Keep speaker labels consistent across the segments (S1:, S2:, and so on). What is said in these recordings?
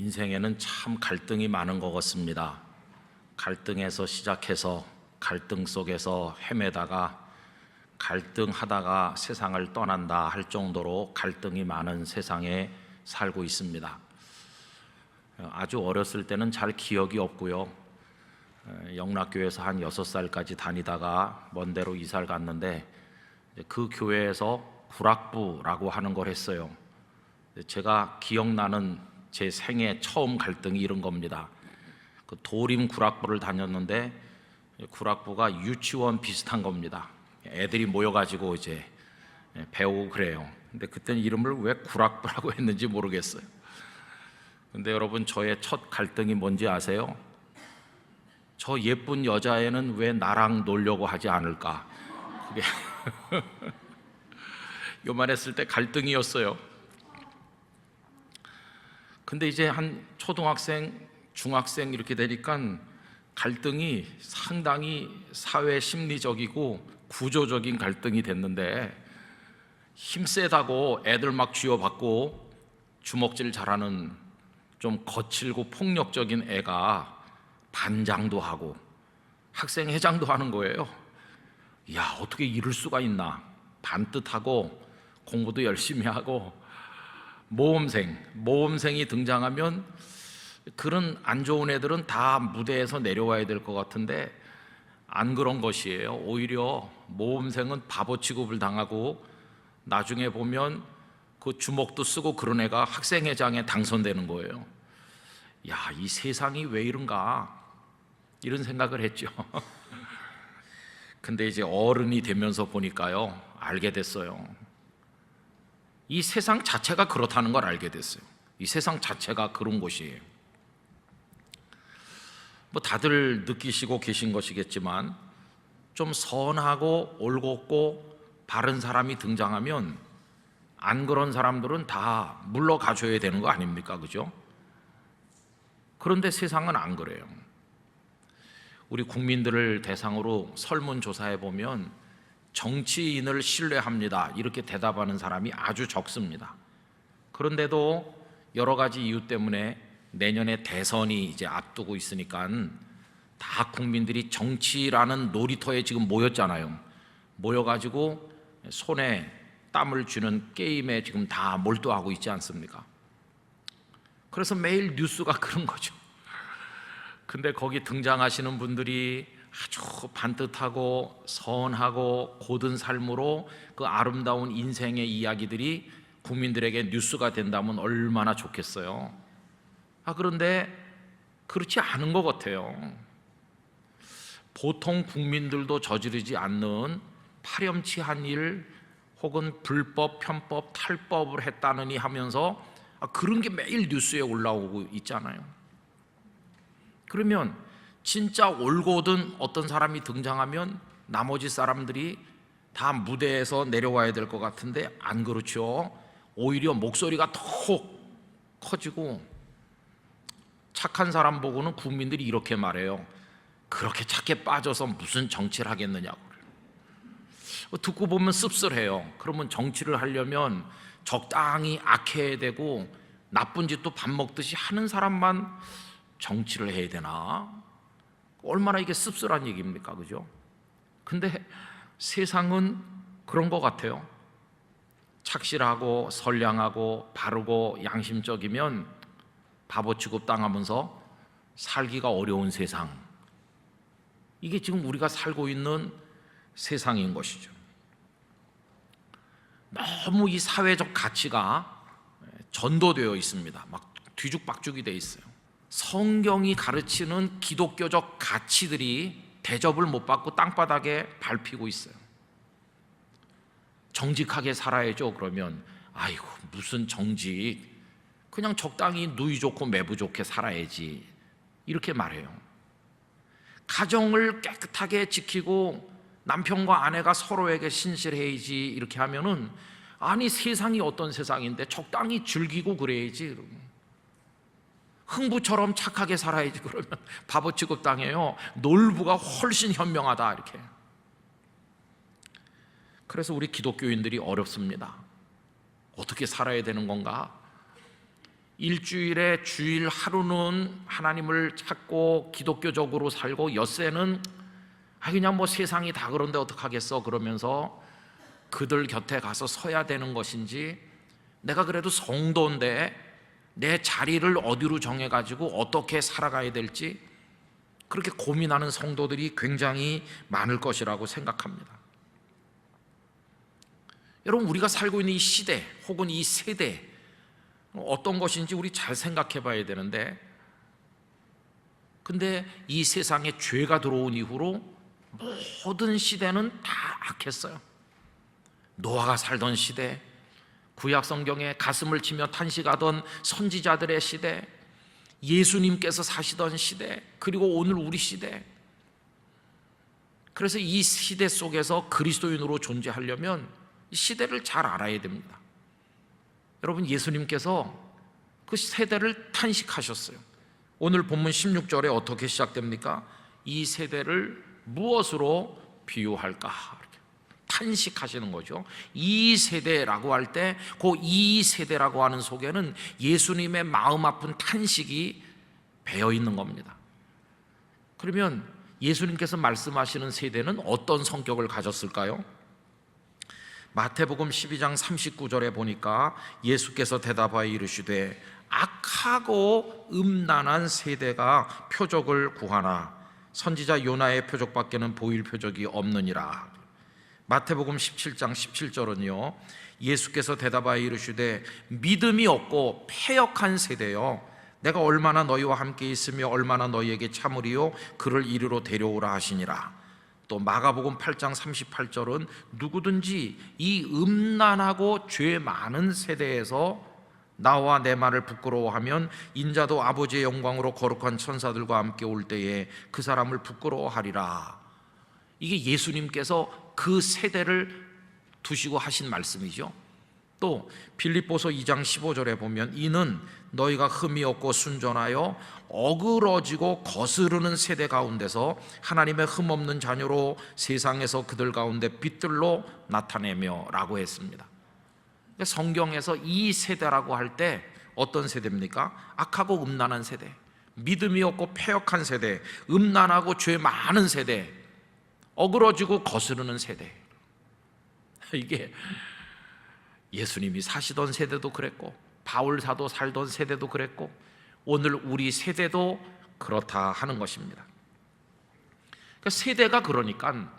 S1: 인생에는 참 갈등이 많은 것 같습니다. 갈등에서 시작해서 갈등 속에서 헤매다가 갈등하다가 세상을 떠난다 할 정도로 갈등이 많은 세상에 살고 있습니다. 아주 어렸을 때는 잘 기억이 없고요. 영락교회에서 한 6살까지 다니다가 먼 데로 이사를 갔는데 그 교회에서 구락부라고 하는 걸 했어요. 제가 기억나는 제 생애 처음 갈등이 이런 겁니다. 그 도림 구락부를 다녔는데 구락부가 유치원 비슷한 겁니다. 애들이 모여가지고 이제 배우고 그래요. 근데 그때는 이름을 왜 구락부라고 했는지 모르겠어요. 근데 여러분, 저의 첫 갈등이 뭔지 아세요? 저 예쁜 여자애는 왜 나랑 놀려고 하지 않을까? 그게 요만했을 때 갈등이었어요. 근데 이제 한 초등학생, 중학생 이렇게 되니까 갈등이 상당히 사회 심리적이고 구조적인 갈등이 됐는데, 힘세다고 애들 막 쥐어받고 주먹질 잘하는 좀 거칠고 폭력적인 애가 반장도 하고 학생회장도 하는 거예요. 야, 어떻게 이럴 수가 있나. 반듯하고 공부도 열심히 하고 모험생이 등장하면 그런 안 좋은 애들은 다 무대에서 내려와야 될 것 같은데 안 그런 것이에요. 오히려 모험생은 바보 취급을 당하고 나중에 보면 그 주먹도 쓰고 그런 애가 학생회장에 당선되는 거예요. 야, 이 세상이 왜 이런가, 이런 생각을 했죠. 근데 이제 어른이 되면서 보니까요, 알게 됐어요. 이 세상 자체가 그렇다는 걸 알게 됐어요. 이 세상 자체가 그런 곳이에요. 뭐 다들 느끼시고 계신 것이겠지만, 좀 선하고 올곧고 바른 사람이 등장하면 안 그런 사람들은 다 물러가줘야 되는 거 아닙니까? 그죠? 그런데 세상은 안 그래요. 우리 국민들을 대상으로 설문조사해 보면 정치인을 신뢰합니다, 이렇게 대답하는 사람이 아주 적습니다. 그런데도 여러 가지 이유 때문에 내년에 대선이 이제 앞두고 있으니까 다 국민들이 정치라는 놀이터에 지금 모였잖아요. 모여가지고 손에 땀을 쥐는 게임에 지금 다 몰두하고 있지 않습니까? 그래서 매일 뉴스가 그런 거죠. 근데 거기 등장하시는 분들이 아주 반듯하고 선하고 고든 삶으로 그 아름다운 인생의 이야기들이 국민들에게 뉴스가 된다면 얼마나 좋겠어요. 그런데 그렇지 않은 것 같아요. 보통 국민들도 저지르지 않는 파렴치한 일 혹은 불법, 편법, 탈법을 했다느니 하면서 그런 게 매일 뉴스에 올라오고 있잖아요. 그러면 진짜 올곧은 어떤 사람이 등장하면 나머지 사람들이 다 무대에서 내려와야 될 것 같은데 안 그렇죠. 오히려 목소리가 더 커지고, 착한 사람 보고는 국민들이 이렇게 말해요. 그렇게 착해 빠져서 무슨 정치를 하겠느냐고. 듣고 보면 씁쓸해요. 그러면 정치를 하려면 적당히 악해야 되고 나쁜 짓도 밥 먹듯이 하는 사람만 정치를 해야 되나? 얼마나 이게 씁쓸한 얘기입니까? 그죠? 근데 세상은 그런 것 같아요. 착실하고 선량하고 바르고 양심적이면 바보 취급 당하면서 살기가 어려운 세상, 이게 지금 우리가 살고 있는 세상인 것이죠. 너무 이 사회적 가치가 전도되어 있습니다. 막 뒤죽박죽이 되어 있어요. 성경이 가르치는 기독교적 가치들이 대접을 못 받고 땅바닥에 밟히고 있어요. 정직하게 살아야죠. 그러면 아이고 무슨 정직, 그냥 적당히 누이 좋고 매부 좋게 살아야지, 이렇게 말해요. 가정을 깨끗하게 지키고 남편과 아내가 서로에게 신실해야지, 이렇게 하면은 아니 세상이 어떤 세상인데 적당히 즐기고 그래야지. 흥부처럼 착하게 살아야지. 그러면 바보 취급 당해요. 놀부가 훨씬 현명하다, 이렇게. 그래서 우리 기독교인들이 어렵습니다. 어떻게 살아야 되는 건가? 일주일에 주일 하루는 하나님을 찾고 기독교적으로 살고 엿새는 그냥 뭐 세상이 다 그런데 어떡하겠어 그러면서 그들 곁에 가서 서야 되는 것인지, 내가 그래도 성도인데 내 자리를 어디로 정해가지고 어떻게 살아가야 될지 그렇게 고민하는 성도들이 굉장히 많을 것이라고 생각합니다. 여러분, 우리가 살고 있는 이 시대 혹은 이 세대 어떤 것인지 우리 잘 생각해 봐야 되는데, 근데 이 세상에 죄가 들어온 이후로 모든 시대는 다 악했어요. 노아가 살던 시대, 구약 성경에 가슴을 치며 탄식하던 선지자들의 시대, 예수님께서 사시던 시대, 그리고 오늘 우리 시대. 그래서 이 시대 속에서 그리스도인으로 존재하려면 이 시대를 잘 알아야 됩니다. 여러분, 예수님께서 그 세대를 탄식하셨어요. 오늘 본문 16절에 어떻게 시작됩니까? 이 세대를 무엇으로 비유할까? 이렇게 탄식하시는 거죠. 이 세대라고 할 때 그 이 세대라고 하는 속에는 예수님의 마음 아픈 탄식이 배어 있는 겁니다. 그러면 예수님께서 말씀하시는 세대는 어떤 성격을 가졌을까요? 마태복음 12장 39절에 보니까 예수께서 대답하여 이르시되 악하고 음란한 세대가 표적을 구하나 선지자 요나의 표적밖에는 보일 표적이 없느니라. 마태복음 17장 17절은요, 예수께서 대답하여 이르시되 믿음이 없고 패역한 세대여, 내가 얼마나 너희와 함께 있으며 얼마나 너희에게 참으리요 그를 이리로 데려오라 하시니라. 또 마가복음 8장 38절은 누구든지 이 음란하고 죄 많은 세대에서 나와 내 말을 부끄러워하면 인자도 아버지의 영광으로 거룩한 천사들과 함께 올 때에 그 사람을 부끄러워하리라. 이게 예수님께서 그 세대를 두시고 하신 말씀이죠. 또 빌립보서 2장 15절에 보면 이는 너희가 흠이 없고 순전하여 어그러지고 거스르는 세대 가운데서 하나님의 흠 없는 자녀로 세상에서 그들 가운데 빛들로 나타내며 라고 했습니다. 성경에서 이 세대라고 할 때 어떤 세대입니까? 악하고 음란한 세대, 믿음이 없고 패역한 세대, 음란하고 죄 많은 세대, 어그러지고 거스르는 세대. 이게 예수님이 사시던 세대도 그랬고 바울 사도 살던 세대도 그랬고 오늘 우리 세대도 그렇다 하는 것입니다. 그러니까 세대가 그러니까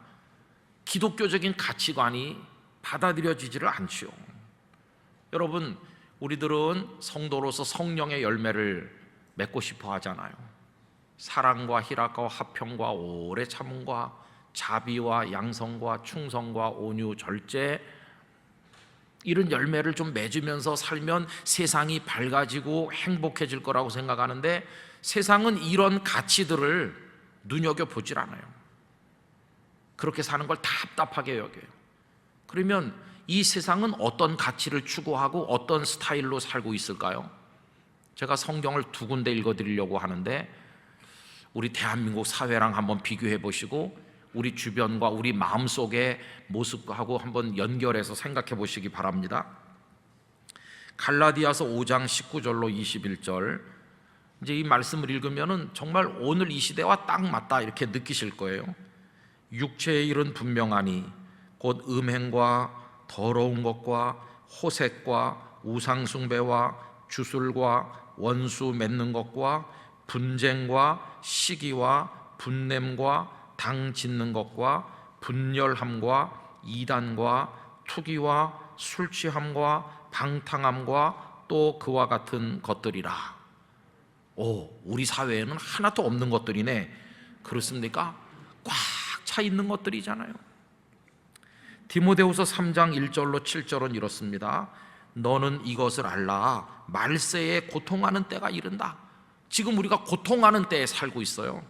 S1: 기독교적인 가치관이 받아들여지지를 않지요. 여러분, 우리들은 성도로서 성령의 열매를 맺고 싶어 하잖아요. 사랑과 희락과 화평과 오래 참음과 자비와 양성과 충성과 온유 절제, 이런 열매를 좀 맺으면서 살면 세상이 밝아지고 행복해질 거라고 생각하는데 세상은 이런 가치들을 눈여겨보질 않아요. 그렇게 사는 걸 답답하게 여겨요. 그러면 이 세상은 어떤 가치를 추구하고 어떤 스타일로 살고 있을까요? 제가 성경을 두 군데 읽어드리려고 하는데 우리 대한민국 사회랑 한번 비교해 보시고 우리 주변과 우리 마음속의 모습하고 한번 연결해서 생각해 보시기 바랍니다. 갈라디아서 5장 19절로 21절, 이제 이 말씀을 읽으면은 정말 오늘 이 시대와 딱 맞다 이렇게 느끼실 거예요. 육체의 일은 분명하니 곧 음행과 더러운 것과 호색과 우상숭배와 주술과 원수 맺는 것과 분쟁과 시기와 분냄과 당 짓는 것과 분열함과 이단과 투기와 술취함과 방탕함과 또 그와 같은 것들이라. 우리 사회에는 하나도 없는 것들이네. 그렇습니까? 꽉 차 있는 것들이잖아요. 디모데후서 3장 1절로 7절은 이렇습니다. 너는 이것을 알라. 말세에 고통하는 때가 이른다. 지금 우리가 고통하는 때에 살고 있어요.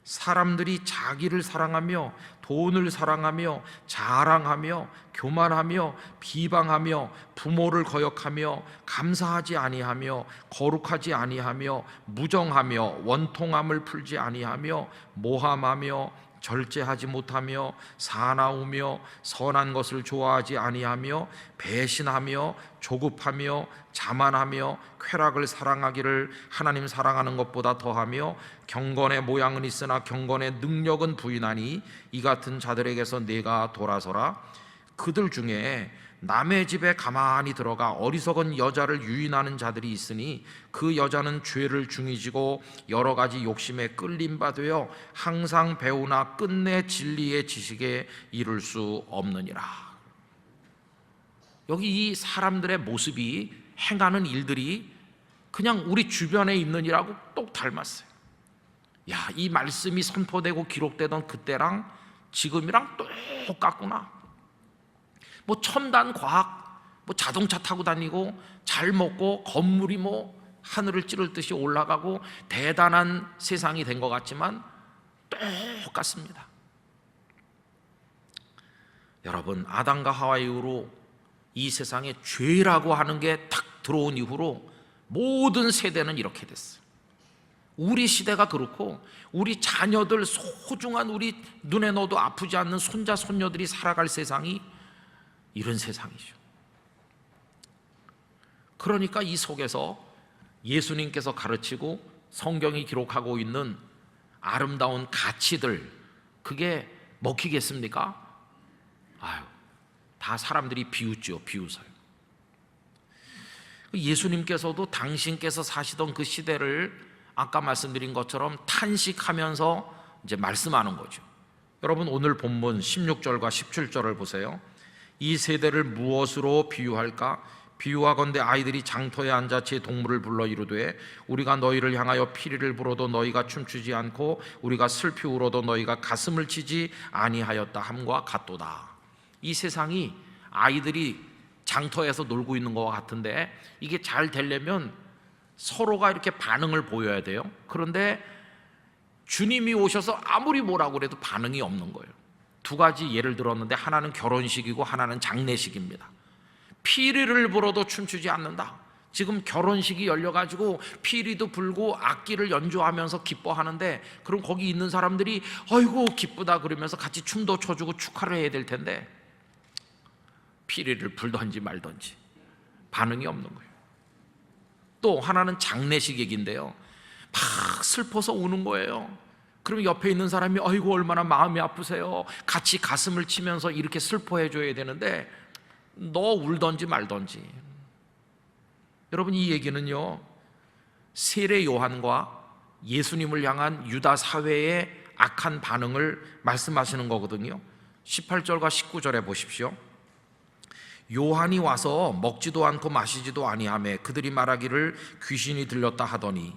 S1: 사람들이 자기를 사랑하며 돈을 사랑하며 자랑하며 교만하며 비방하며 부모를 거역하며 감사하지 아니하며 거룩하지 아니하며 무정하며 원통함을 풀지 아니하며 모함하며 절제하지 못하며 사나우며 선한 것을 좋아하지 아니하며 배신하며 조급하며 자만하며 쾌락을 사랑하기를 하나님 사랑하는 것보다 더하며 경건의 모양은 있으나 경건의 능력은 부인하니 이 같은 자들에게서 내가 돌아서라. 그들 중에 남의 집에 가만히 들어가 어리석은 여자를 유인하는 자들이 있으니 그 여자는 죄를 중히 지고 여러 가지 욕심에 끌림 받으여 항상 배우나 끝내 진리의 지식에 이를 수 없느니라. 여기 이 사람들의 모습이 행하는 일들이 그냥 우리 주변에 있는 일하고 똑 닮았어요. 야, 이 말씀이 선포되고 기록되던 그때랑 지금이랑 똑같구나. 뭐 첨단 과학, 뭐 자동차 타고 다니고 잘 먹고 건물이 뭐 하늘을 찌를 듯이 올라가고 대단한 세상이 된 것 같지만 똑같습니다. 여러분, 아담과 하와 이후로 이 세상에 죄라고 하는 게 탁 들어온 이후로 모든 세대는 이렇게 됐어요. 우리 시대가 그렇고 우리 자녀들, 소중한 우리 눈에 넣어도 아프지 않는 손자 손녀들이 살아갈 세상이 이런 세상이죠. 그러니까 이 속에서 예수님께서 가르치고 성경이 기록하고 있는 아름다운 가치들, 그게 먹히겠습니까? 아유, 다 사람들이 비웃죠. 비웃어요. 예수님께서도 당신께서 사시던 그 시대를 아까 말씀드린 것처럼 탄식하면서 이제 말씀하는 거죠. 여러분, 오늘 본문 16절과 17절을 보세요. 이 세대를 무엇으로 비유할까? 비유하건대 아이들이 장터에 앉아 제 동물을 불러 이르되 우리가 너희를 향하여 피리를 불어도 너희가 춤추지 않고 우리가 슬피 울어도 너희가 가슴을 치지 아니하였다 함과 같도다. 이 세상이 아이들이 장터에서 놀고 있는 것과 같은데 이게 잘 되려면 서로가 이렇게 반응을 보여야 돼요. 그런데 주님이 오셔서 아무리 뭐라고 그래도 반응이 없는 거예요. 두 가지 예를 들었는데 하나는 결혼식이고 하나는 장례식입니다. 피리를 불어도 춤추지 않는다. 지금 결혼식이 열려가지고 피리도 불고 악기를 연주하면서 기뻐하는데 그럼 거기 있는 사람들이 아이고 기쁘다 그러면서 같이 춤도 춰주고 축하를 해야 될 텐데 피리를 불던지 말던지 반응이 없는 거예요. 또 하나는 장례식 얘기인데요, 막 슬퍼서 우는 거예요. 그럼 옆에 있는 사람이 아이고 얼마나 마음이 아프세요, 같이 가슴을 치면서 이렇게 슬퍼해 줘야 되는데 너 울던지 말던지. 여러분, 이 얘기는요 세례 요한과 예수님을 향한 유다 사회의 악한 반응을 말씀하시는 거거든요. 18절과 19절에 보십시오. 요한이 와서 먹지도 않고 마시지도 아니하매 그들이 말하기를 귀신이 들렸다 하더니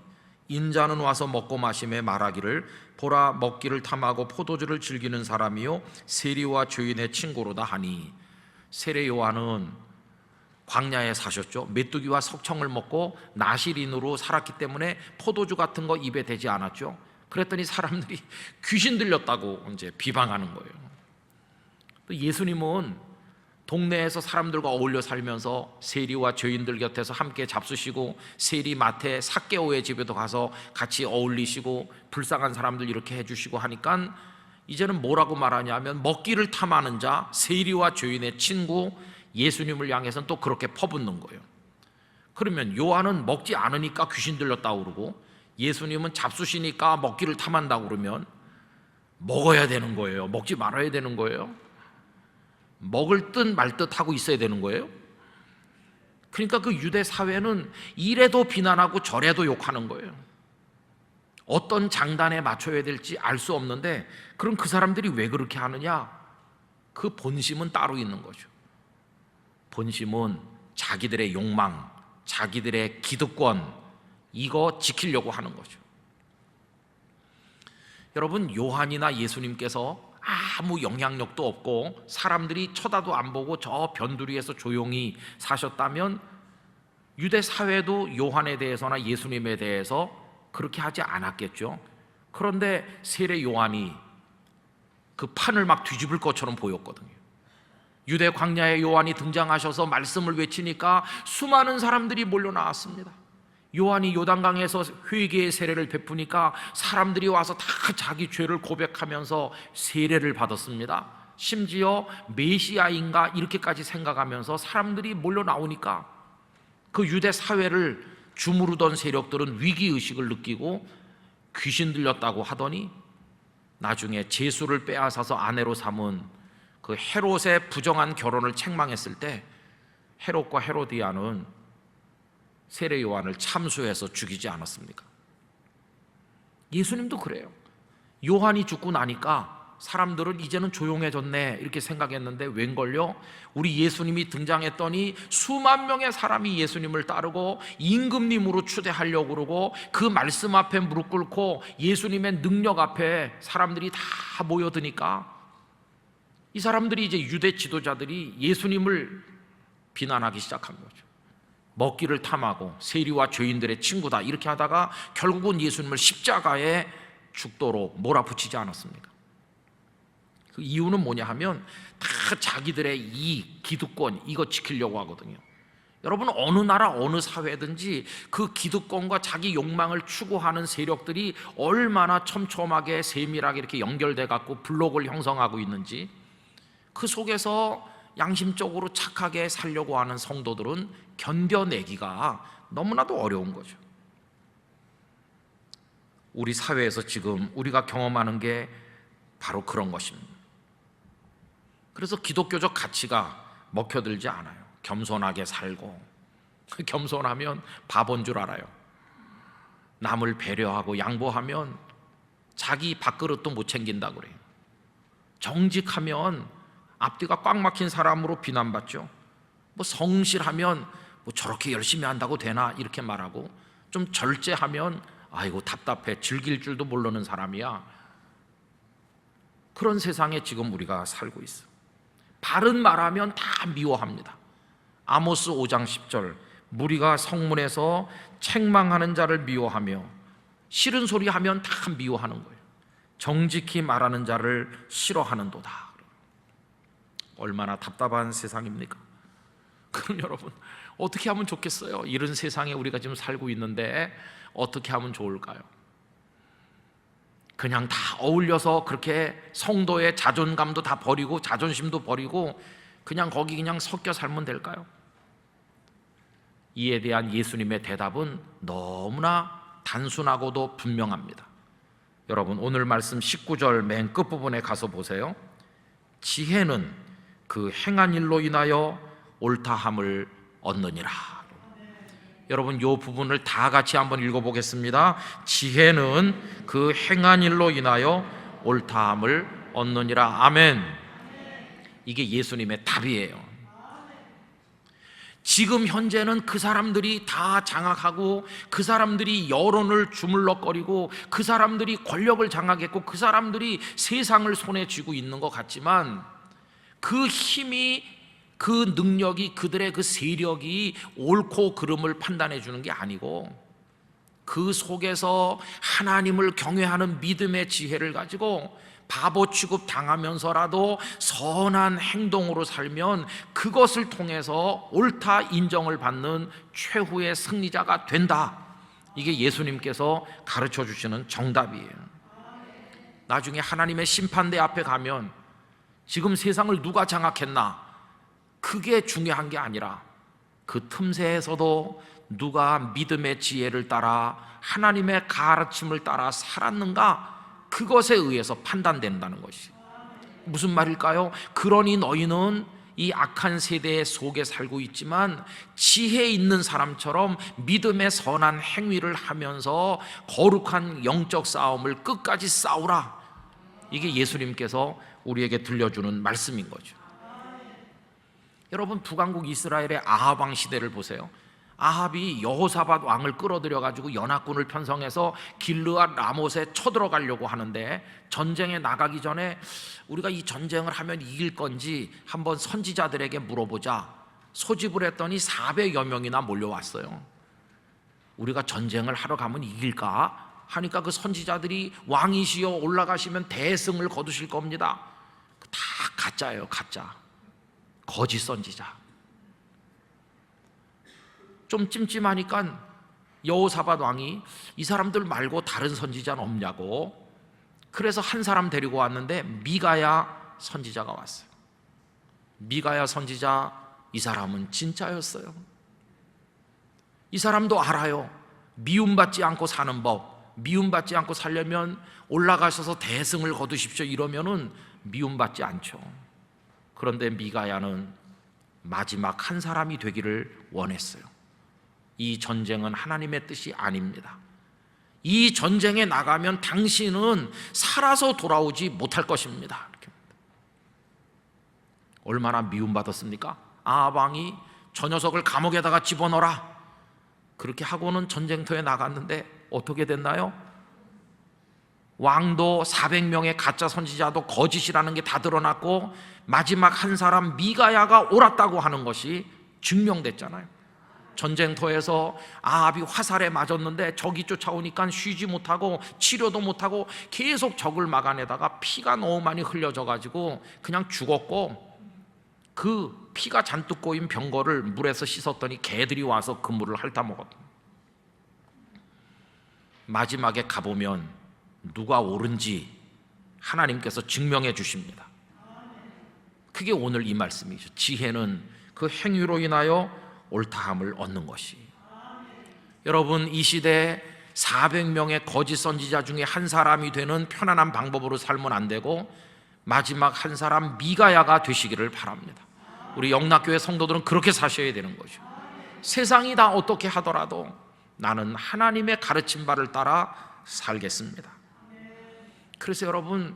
S1: 인자는 와서 먹고 마시매 말하기를 보라 먹기를 탐하고 포도주를 즐기는 사람이요 세리와 죄인의 친구로다 하니. 세례 요한은 광야에 사셨죠. 메뚜기와 석청을 먹고 나시린으로 살았기 때문에 포도주 같은 거 입에 대지 않았죠. 그랬더니 사람들이 귀신 들렸다고 이제 비방하는 거예요. 또 예수님은 동네에서 사람들과 어울려 살면서 세리와 죄인들 곁에서 함께 잡수시고 세리 마태 삭개오의 집에도 가서 같이 어울리시고 불쌍한 사람들 이렇게 해주시고 하니까 이제는 뭐라고 말하냐면 먹기를 탐하는 자, 세리와 죄인의 친구 예수님을 향해서는 또 그렇게 퍼붓는 거예요. 그러면 요한은 먹지 않으니까 귀신 들렸다고 그러고 예수님은 잡수시니까 먹기를 탐한다고 그러면 먹어야 되는 거예요? 먹지 말아야 되는 거예요? 먹을 듯 말 듯 하고 있어야 되는 거예요? 그러니까 그 유대 사회는 이래도 비난하고 저래도 욕하는 거예요. 어떤 장단에 맞춰야 될지 알 수 없는데 그럼 그 사람들이 왜 그렇게 하느냐? 그 본심은 따로 있는 거죠. 본심은 자기들의 욕망, 자기들의 기득권, 이거 지키려고 하는 거죠. 여러분, 요한이나 예수님께서 아무 영향력도 없고 사람들이 쳐다도 안 보고 저 변두리에서 조용히 사셨다면 유대 사회도 요한에 대해서나 예수님에 대해서 그렇게 하지 않았겠죠. 그런데 세례 요한이 그 판을 막 뒤집을 것처럼 보였거든요. 유대 광야에 요한이 등장하셔서 말씀을 외치니까 수많은 사람들이 몰려 나왔습니다. 요한이 요단강에서 회개의 세례를 베푸니까 사람들이 와서 다 자기 죄를 고백하면서 세례를 받았습니다. 심지어 메시아인가 이렇게까지 생각하면서 사람들이 몰려 나오니까 그 유대 사회를 주무르던 세력들은 위기의식을 느끼고 귀신 들렸다고 하더니 나중에 제수를 빼앗아서 아내로 삼은 그 헤롯의 부정한 결혼을 책망했을 때 헤롯과 헤로디아는 세례 요한을 참수해서 죽이지 않았습니까? 예수님도 그래요. 요한이 죽고 나니까 사람들은 이제는 조용해졌네 이렇게 생각했는데 웬걸요? 우리 예수님이 등장했더니 수만 명의 사람이 예수님을 따르고 임금님으로 추대하려고 그러고 그 말씀 앞에 무릎 꿇고 예수님의 능력 앞에 사람들이 다 모여드니까 이 사람들이 이제 유대 지도자들이 예수님을 비난하기 시작한 거죠. 먹기를 탐하고 세리와 죄인들의 친구다 이렇게 하다가 결국은 예수님을 십자가에 죽도록 몰아붙이지 않았습니까? 그 이유는 뭐냐 하면 다 자기들의 이익, 기득권 이거 지키려고 하거든요. 여러분 어느 나라 어느 사회든지 그 기득권과 자기 욕망을 추구하는 세력들이 얼마나 촘촘하게 세밀하게 이렇게 연결돼 갖고 블록을 형성하고 있는지 그 속에서 양심적으로 착하게 살려고 하는 성도들은 견뎌내기가 너무나도 어려운 거죠. 우리 사회에서 지금 우리가 경험하는 게 바로 그런 것입니다. 그래서 기독교적 가치가 먹혀들지 않아요. 겸손하게 살고 겸손하면 바본 줄 알아요. 남을 배려하고 양보하면 자기 밥그릇도 못 챙긴다고 그래요. 정직하면 앞뒤가 꽉 막힌 사람으로 비난받죠. 뭐 성실하면 뭐 저렇게 열심히 한다고 되나 이렇게 말하고 좀 절제하면 아이고 답답해 즐길 줄도 모르는 사람이야. 그런 세상에 지금 우리가 살고 있어. 바른 말하면 다 미워합니다. 아모스 5장 10절 무리가 성문에서 책망하는 자를 미워하며 싫은 소리 하면 다 미워하는 거예요. 정직히 말하는 자를 싫어하는도다. 얼마나 답답한 세상입니까? 그럼 여러분 어떻게 하면 좋겠어요? 이런 세상에 우리가 지금 살고 있는데 어떻게 하면 좋을까요? 그냥 다 어울려서 그렇게 성도의 자존감도 다 버리고 자존심도 버리고 그냥 거기 그냥 섞여 살면 될까요? 이에 대한 예수님의 대답은 너무나 단순하고도 분명합니다. 여러분 오늘 말씀 19절 맨 끝부분에 가서 보세요. 지혜는 그 행한 일로 인하여 옳다함을 얻느니라. 여러분 이 부분을 다 같이 한번 읽어보겠습니다. 지혜는 그 행한 일로 인하여 옳다함을 얻느니라. 아멘. 이게 예수님의 답이에요. 지금 현재는 그 사람들이 다 장악하고 그 사람들이 여론을 주물럭거리고 그 사람들이 권력을 장악했고 그 사람들이 세상을 손에 쥐고 있는 것 같지만 그 힘이 그 능력이 그들의 그 세력이 옳고 그름을 판단해 주는 게 아니고 그 속에서 하나님을 경외하는 믿음의 지혜를 가지고 바보 취급 당하면서라도 선한 행동으로 살면 그것을 통해서 옳다 인정을 받는 최후의 승리자가 된다. 이게 예수님께서 가르쳐 주시는 정답이에요. 나중에 하나님의 심판대 앞에 가면 지금 세상을 누가 장악했나? 그게 중요한 게 아니라 그 틈새에서도 누가 믿음의 지혜를 따라 하나님의 가르침을 따라 살았는가? 그것에 의해서 판단된다는 것이 무슨 말일까요? 그러니 너희는 이 악한 세대 속에 살고 있지만 지혜 있는 사람처럼 믿음의 선한 행위를 하면서 거룩한 영적 싸움을 끝까지 싸우라. 이게 예수님께서 우리에게 들려주는 말씀인 거죠. 여러분 북왕국 이스라엘의 아합 왕 시대를 보세요. 아합이 여호사밧 왕을 끌어들여 가지고 연합군을 편성해서 길르앗 라못에 쳐들어가려고 하는데 전쟁에 나가기 전에 우리가 이 전쟁을 하면 이길 건지 한번 선지자들에게 물어보자. 소집을 했더니 400여 명이나 몰려왔어요. 우리가 전쟁을 하러 가면 이길까? 하니까 그 선지자들이 왕이시여 올라가시면 대승을 거두실 겁니다. 다 가짜예요. 가짜. 거짓 선지자. 좀 찜찜하니까 여호사밧 왕이 이 사람들 말고 다른 선지자는 없냐고, 그래서 한 사람 데리고 왔는데 미가야 선지자가 왔어요. 미가야 선지자, 이 사람은 진짜였어요. 이 사람도 알아요. 미움받지 않고 사는 법, 미움받지 않고 살려면 올라가셔서 대승을 거두십시오 이러면은 미움받지 않죠. 그런데 미가야는 마지막 한 사람이 되기를 원했어요. 이 전쟁은 하나님의 뜻이 아닙니다. 이 전쟁에 나가면 당신은 살아서 돌아오지 못할 것입니다. 이렇게. 얼마나 미움받았습니까? 아합 왕이 저 녀석을 감옥에다가 집어넣어라, 그렇게 하고는 전쟁터에 나갔는데 어떻게 됐나요? 왕도 400명의 가짜 선지자도 거짓이라는 게 다 드러났고 마지막 한 사람 미가야가 옳았다고 하는 것이 증명됐잖아요. 전쟁터에서 아합이 화살에 맞았는데 적이 쫓아오니까 쉬지 못하고 치료도 못하고 계속 적을 막아내다가 피가 너무 많이 흘려져 가지고 그냥 죽었고, 그 피가 잔뜩 고인 병거를 물에서 씻었더니 개들이 와서 그 물을 핥아 먹었다. 마지막에 가보면 누가 옳은지 하나님께서 증명해 주십니다. 그게 오늘 이 말씀이죠. 지혜는 그 행위로 인하여 옳다함을 얻는 것이. 여러분, 이 시대에 400명의 거짓 선지자 중에 한 사람이 되는 편안한 방법으로 살면 안 되고 마지막 한 사람 미가야가 되시기를 바랍니다. 우리 영락교회 성도들은 그렇게 사셔야 되는 거죠. 세상이 다 어떻게 하더라도 나는 하나님의 가르친 바를 따라 살겠습니다. 그래서 여러분,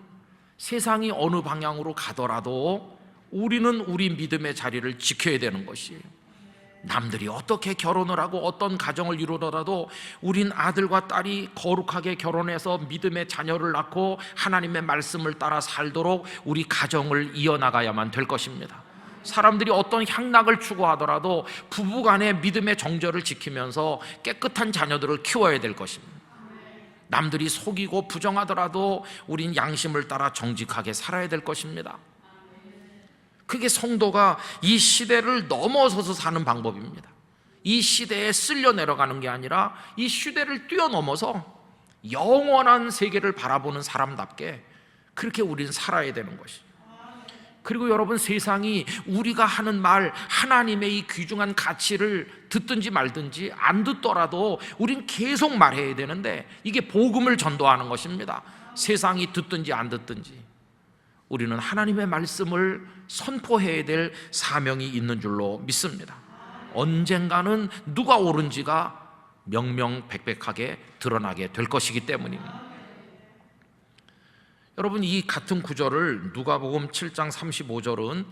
S1: 세상이 어느 방향으로 가더라도 우리는 우리 믿음의 자리를 지켜야 되는 것이에요. 남들이 어떻게 결혼을 하고 어떤 가정을 이루더라도 우린 아들과 딸이 거룩하게 결혼해서 믿음의 자녀를 낳고 하나님의 말씀을 따라 살도록 우리 가정을 이어나가야만 될 것입니다. 사람들이 어떤 향락을 추구하더라도 부부간의 믿음의 정절을 지키면서 깨끗한 자녀들을 키워야 될 것입니다. 남들이 속이고 부정하더라도 우린 양심을 따라 정직하게 살아야 될 것입니다. 그게 성도가 이 시대를 넘어서서 사는 방법입니다. 이 시대에 쓸려 내려가는 게 아니라 이 시대를 뛰어넘어서 영원한 세계를 바라보는 사람답게 그렇게 우리는 살아야 되는 것이죠. 그리고 여러분, 세상이 우리가 하는 말, 하나님의 이 귀중한 가치를 듣든지 말든지 안 듣더라도 우린 계속 말해야 되는데 이게 복음을 전도하는 것입니다. 세상이 듣든지 안 듣든지 우리는 하나님의 말씀을 선포해야 될 사명이 있는 줄로 믿습니다. 언젠가는 누가 옳은지가 명명백백하게 드러나게 될 것이기 때문입니다. 여러분, 이 같은 구절을 누가복음 7장 35절은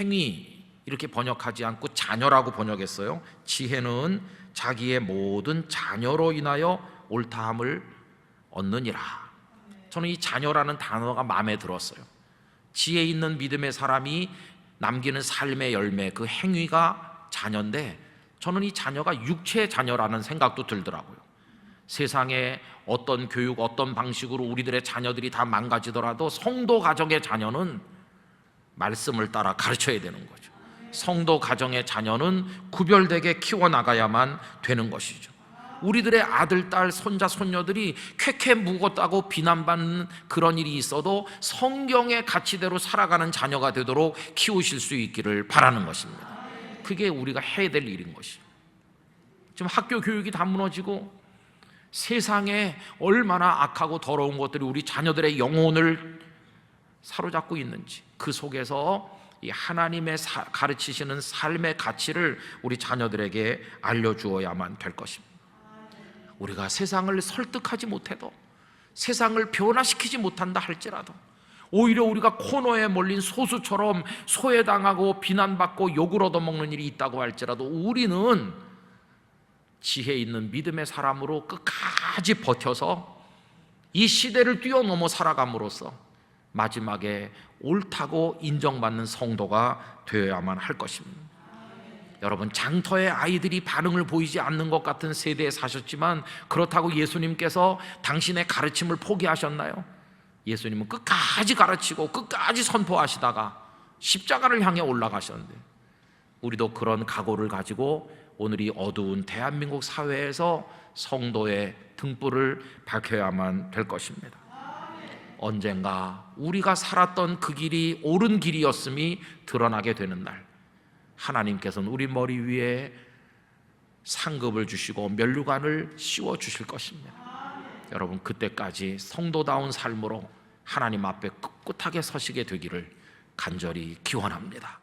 S1: 행위 이렇게 번역하지 않고 자녀라고 번역했어요. 지혜는 자기의 모든 자녀로 인하여 옳다함을 얻느니라. 저는 이 자녀라는 단어가 마음에 들었어요. 지혜 있는 믿음의 사람이 남기는 삶의 열매, 그 행위가 자녀인데 저는 이 자녀가 육체의 자녀라는 생각도 들더라고요. 세상에 어떤 교육, 어떤 방식으로 우리들의 자녀들이 다 망가지더라도 성도 가정의 자녀는 말씀을 따라 가르쳐야 되는 거죠. 성도 가정의 자녀는 구별되게 키워나가야만 되는 것이죠. 우리들의 아들, 딸, 손자, 손녀들이 쾌쾌 묵었다고 비난받는 그런 일이 있어도 성경의 가치대로 살아가는 자녀가 되도록 키우실 수 있기를 바라는 것입니다. 그게 우리가 해야 될 일인 것이죠. 지금 학교 교육이 다 무너지고 세상에 얼마나 악하고 더러운 것들이 우리 자녀들의 영혼을 사로잡고 있는지, 그 속에서 이 하나님의 가르치시는 삶의 가치를 우리 자녀들에게 알려주어야만 될 것입니다. 우리가 세상을 설득하지 못해도, 세상을 변화시키지 못한다 할지라도 오히려 우리가 코너에 몰린 소수처럼 소외당하고 비난받고 욕을 얻어먹는 일이 있다고 할지라도 우리는 지혜 있는 믿음의 사람으로 끝까지 버텨서 이 시대를 뛰어넘어 살아감으로써 마지막에 옳다고 인정받는 성도가 되어야만 할 것입니다. 여러분, 장터의 아이들이 반응을 보이지 않는 것 같은 세대에 사셨지만 그렇다고 예수님께서 당신의 가르침을 포기하셨나요? 예수님은 끝까지 가르치고 끝까지 선포하시다가 십자가를 향해 올라가셨는데 우리도 그런 각오를 가지고 오늘 이 어두운 대한민국 사회에서 성도의 등불을 밝혀야만 될 것입니다. 언젠가 우리가 살았던 그 길이 옳은 길이었음이 드러나게 되는 날, 하나님께서는 우리 머리 위에 상급을 주시고 면류관을 씌워 주실 것입니다. 여러분, 그때까지 성도다운 삶으로 하나님 앞에 꿋꿋하게 서시게 되기를 간절히 기원합니다.